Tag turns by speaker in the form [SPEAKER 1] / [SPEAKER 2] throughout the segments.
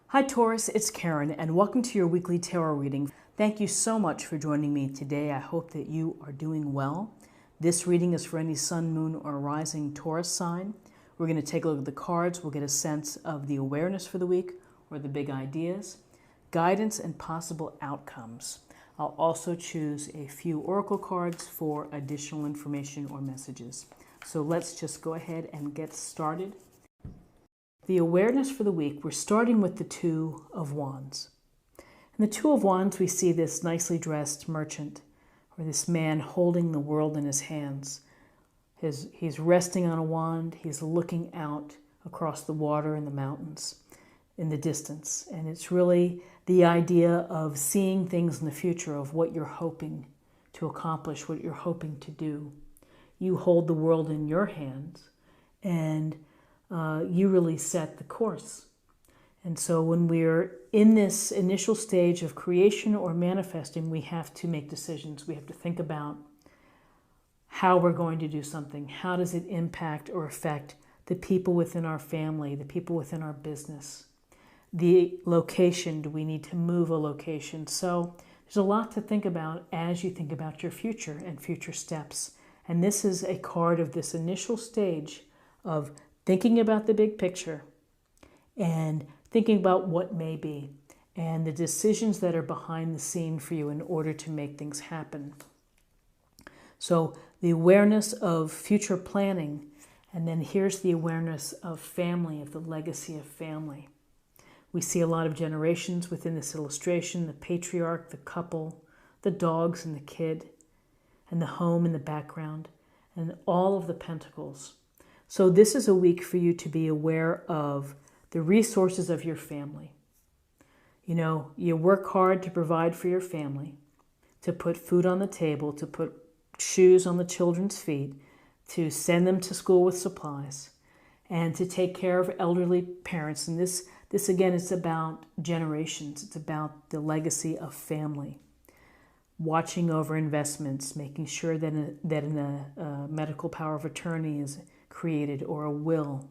[SPEAKER 1] Hi Taurus, it's Karen and welcome to your weekly tarot reading. Thank you so much for joining me today. I hope that you are doing well. This reading is for any sun, moon, or rising Taurus sign. We're going to take a look at the cards. We'll get a sense of the awareness for the week or the big ideas, guidance, and possible outcomes. I'll also choose a few oracle cards for additional information or messages. So let's just go ahead and get started. The awareness for the week, we're starting with the Two of Wands. In the Two of Wands, we see this nicely dressed merchant, or this man holding the world in his hands. He's resting on a wand. He's looking out across the water and the mountains in the distance. And it's really the idea of seeing things in the future, of what you're hoping to accomplish, what you're hoping to do. You hold the world in your hands, and you really set the course. And so when we're in this initial stage of creation or manifesting, we have to make decisions. We have to think about how we're going to do something. How does it impact or affect the people within our family, the people within our business? The location, do we need to move a location? So there's a lot to think about as you think about your future and future steps. And this is a card of this initial stage of thinking about the big picture and thinking about what may be and the decisions that are behind the scene for you in order to make things happen. So the awareness of future planning, and then here's the awareness of family, of the legacy of family. We see a lot of generations within this illustration, the patriarch, the couple, the dogs and the kid, and the home in the background, and all of the pentacles. So this is a week for you to be aware of the resources of your family. You know, you work hard to provide for your family, to put food on the table, to put shoes on the children's feet, to send them to school with supplies, and to take care of elderly parents. And this again, is about generations. It's about the legacy of family. Watching over investments, making sure that a medical power of attorney is created, or a will,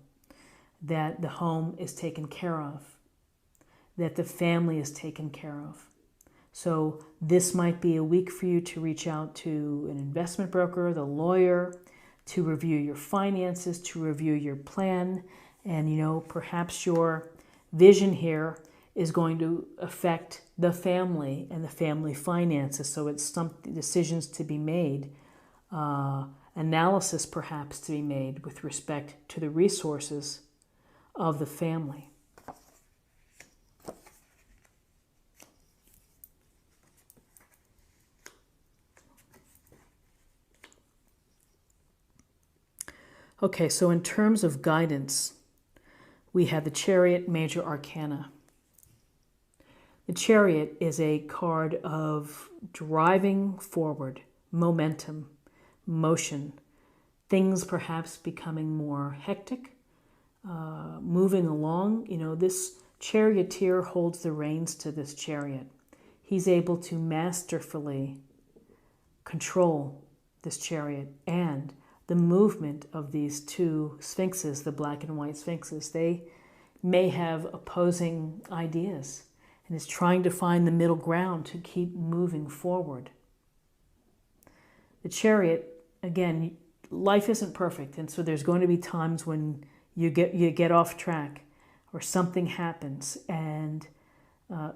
[SPEAKER 1] that the home is taken care of, that the family is taken care of. So this might be a week for you to reach out to an investment broker, the lawyer, to review your finances, to review your plan, and perhaps your vision here is going to affect the family and the family finances. So it's some decisions to be made, analysis perhaps to be made with respect to the resources of the family. Okay, so in terms of guidance, we have the Chariot, Major Arcana. The Chariot is a card of driving forward, momentum, motion, things perhaps becoming more hectic, moving along. This charioteer holds the reins to this chariot. He's able to masterfully control this chariot and the movement of these two sphinxes, the black and white sphinxes. They may have opposing ideas, and is trying to find the middle ground to keep moving forward. The Chariot, again, life isn't perfect, and so there's going to be times when you get off track or something happens, and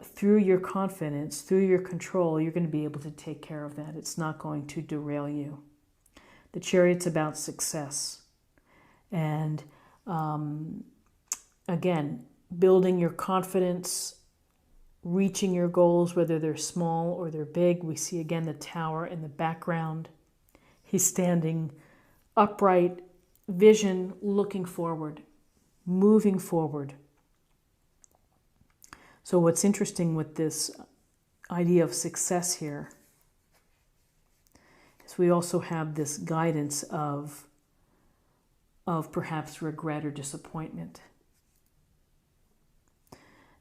[SPEAKER 1] through your confidence, through your control, you're going to be able to take care of that. It's not going to derail you. The Chariot's about success, and again, building your confidence, reaching your goals, whether they're small or they're big. We see again the Tower in the background. He's standing upright, vision, looking forward, moving forward. So what's interesting with this idea of success here is we also have this guidance of perhaps regret or disappointment.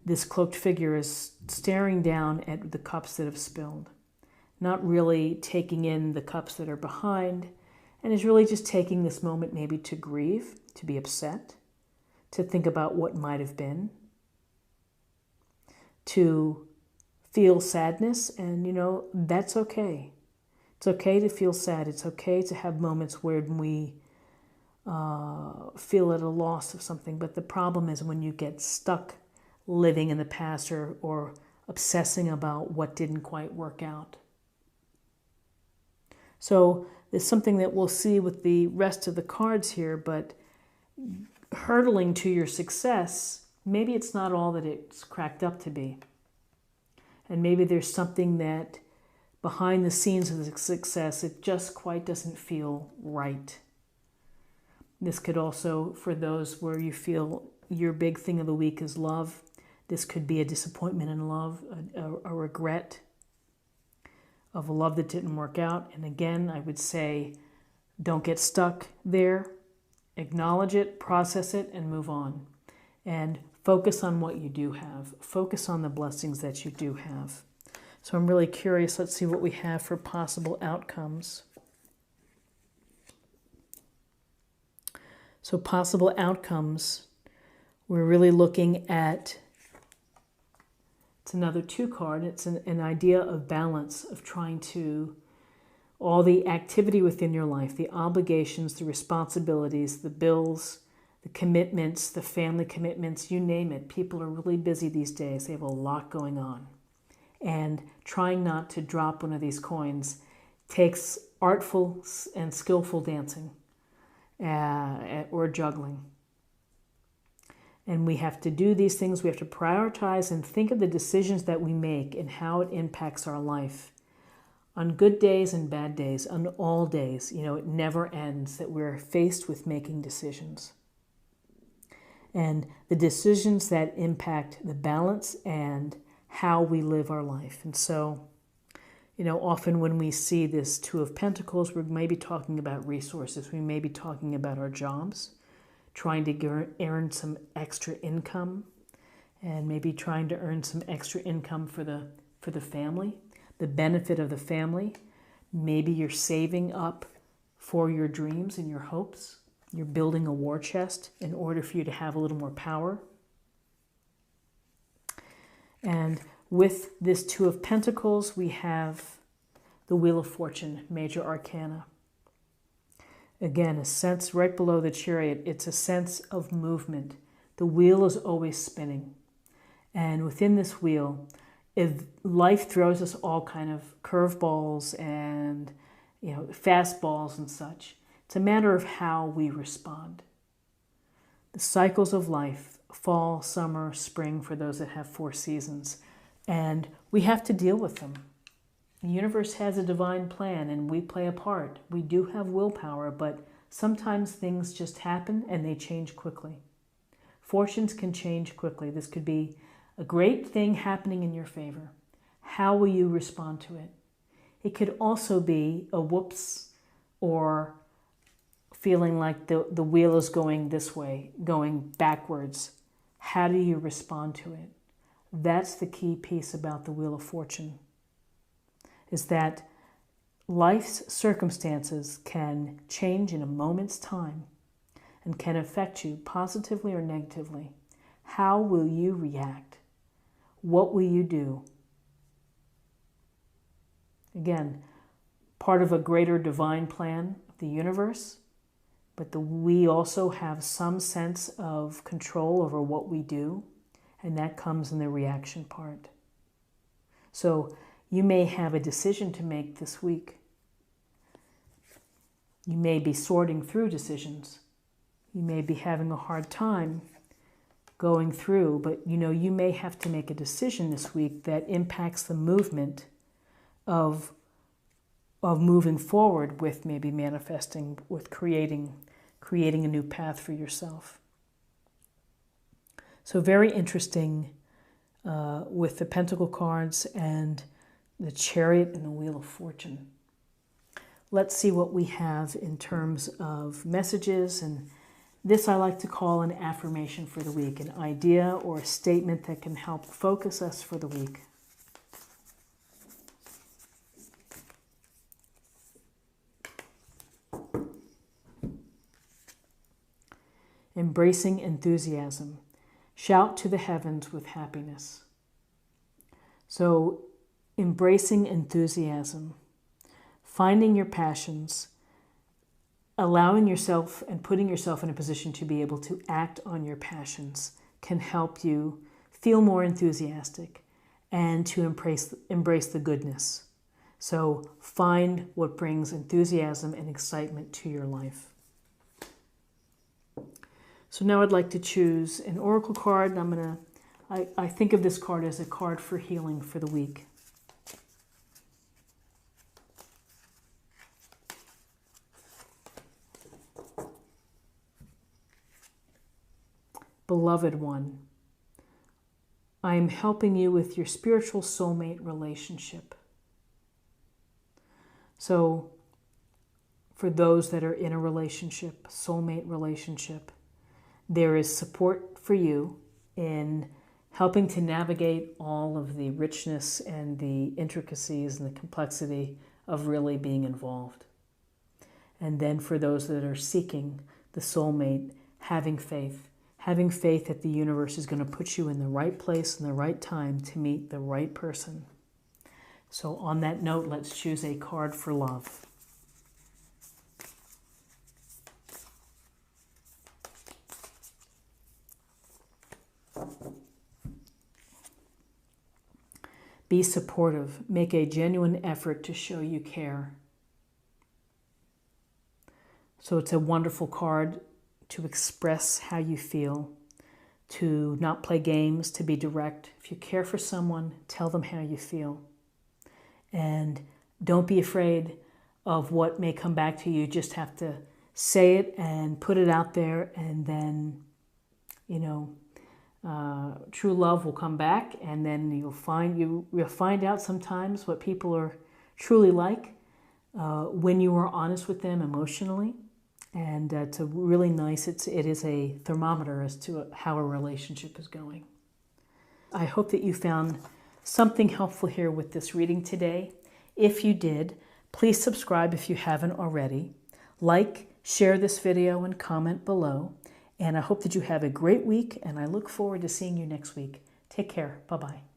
[SPEAKER 1] This cloaked figure is staring down at the cups that have spilled, not really taking in the cups that are behind, and is really just taking this moment maybe to grieve, to be upset, to think about what might have been. to feel sadness, and that's okay. It's okay to feel sad. It's okay to have moments where we feel at a loss of something. But the problem is when you get stuck living in the past or obsessing about what didn't quite work out. So there's something that we'll see with the rest of the cards here, but hurtling to your success, maybe it's not all that it's cracked up to be. And maybe there's something that behind the scenes of the success, it just quite doesn't feel right. This could also, for those where you feel your big thing of the week is love, this could be a disappointment in love, a regret of a love that didn't work out. And again, I would say, don't get stuck there. Acknowledge it, process it, and move on. And focus on what you do have. Focus on the blessings that you do have. So I'm really curious. Let's see what we have for possible outcomes. So possible outcomes, we're really looking at, it's another 2 card. It's an idea of balance, of trying to, all the activity within your life, the obligations, the responsibilities, the bills, the commitments, the family commitments, you name it. People are really busy these days. They have a lot going on. And trying not to drop one of these coins takes artful and skillful dancing or juggling. And we have to do these things. We have to prioritize and think of the decisions that we make and how it impacts our life. On good days and bad days, on all days, it never ends that we're faced with making decisions. And the decisions that impact the balance and how we live our life. And so, often when we see this 2 of Pentacles, we may be talking about resources. We may be talking about our jobs, trying to earn some extra income, and maybe trying to earn some extra income for the family, the benefit of the family. Maybe you're saving up for your dreams and your hopes. You're building a war chest in order for you to have a little more power. And with this 2 of Pentacles, we have the Wheel of Fortune, Major Arcana. Again, a sense right below the Chariot, it's a sense of movement. The wheel is always spinning. And within this wheel, if life throws us all kind of curveballs and fastballs and such, it's a matter of how we respond. The cycles of life, fall, summer, spring, for those that have 4 seasons, and we have to deal with them. The universe has a divine plan and we play a part. We do have willpower, but sometimes things just happen and they change quickly. Fortunes can change quickly. This could be a great thing happening in your favor. How will you respond to it? It could also be a whoops, or feeling like the wheel is going this way, going backwards. How do you respond to it? That's the key piece about the Wheel of Fortune, is that life's circumstances can change in a moment's time and can affect you positively or negatively. How will you react? What will you do? Again, part of a greater divine plan of the universe, but we also have some sense of control over what we do, and that comes in the reaction part. So you may have a decision to make this week. You may be sorting through decisions. You may be having a hard time going through, but you may have to make a decision this week that impacts the movement of moving forward with maybe manifesting, with creating a new path for yourself. So very interesting with the Pentacle cards and the Chariot and the Wheel of Fortune. Let's see what we have in terms of messages, and this I like to call an affirmation for the week, an idea or a statement that can help focus us for the week. Embracing enthusiasm. Shout to the heavens with happiness. So embracing enthusiasm, finding your passions, allowing yourself and putting yourself in a position to be able to act on your passions can help you feel more enthusiastic and to embrace the goodness. So find what brings enthusiasm and excitement to your life. So now I'd like to choose an oracle card, and I think of this card as a card for healing for the week. Beloved one, I am helping you with your spiritual soulmate relationship. So for those that are in a relationship, soulmate relationship, there is support for you in helping to navigate all of the richness and the intricacies and the complexity of really being involved. And then for those that are seeking the soulmate, having faith that the universe is going to put you in the right place and the right time to meet the right person. So on that note, let's choose a card for love. Be supportive. Make a genuine effort to show you care. So it's a wonderful card to express how you feel, to not play games, to be direct. If you care for someone, tell them how you feel. And don't be afraid of what may come back to you. You just have to say it and put it out there, and then, true love will come back, and then you'll find out sometimes what people are truly like when you are honest with them emotionally. And it's a really nice, it is a thermometer as to how a relationship is going. I hope that you found something helpful here with this reading today. If you did, please subscribe if you haven't already. Like, share this video, and comment below. And I hope that you have a great week, and I look forward to seeing you next week. Take care. Bye-bye.